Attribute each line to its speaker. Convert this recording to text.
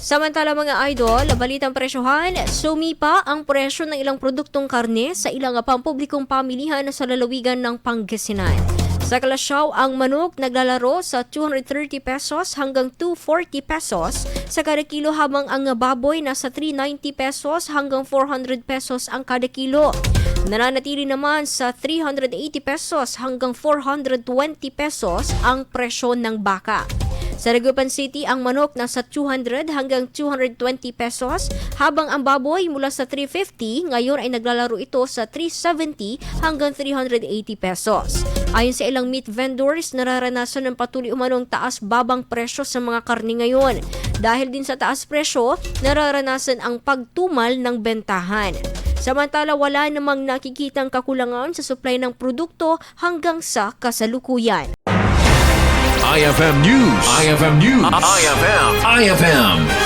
Speaker 1: Samantala mga idol, balitang presyohan, sumipa ang presyo ng ilang produktong karne sa ilang pampublikong pamilihan sa lalawigan ng Pangasinan. Sa Kalasyaw, ang manok naglalaro sa 230 pesos hanggang 240 pesos sa kada kilo, habang ang baboy nasa 390 pesos hanggang 400 pesos ang kada kilo. Nananatili naman sa 380 pesos hanggang 420 pesos ang presyo ng baka. Sa Dagupan City, ang manok nasa 200 hanggang 220 pesos, habang ang baboy mula sa 350, ngayon ay naglalaro ito sa 370 hanggang 380 pesos. Ayon sa ilang meat vendors, nararanasan ng patuloy umanong taas-babang presyo sa mga karne ngayon. Dahil din sa taas presyo, nararanasan ang pagtumal ng bentahan. Samantala, wala namang nakikitang kakulangan sa supply ng produkto hanggang sa kasalukuyan.
Speaker 2: IFM News. IFM News. IFM.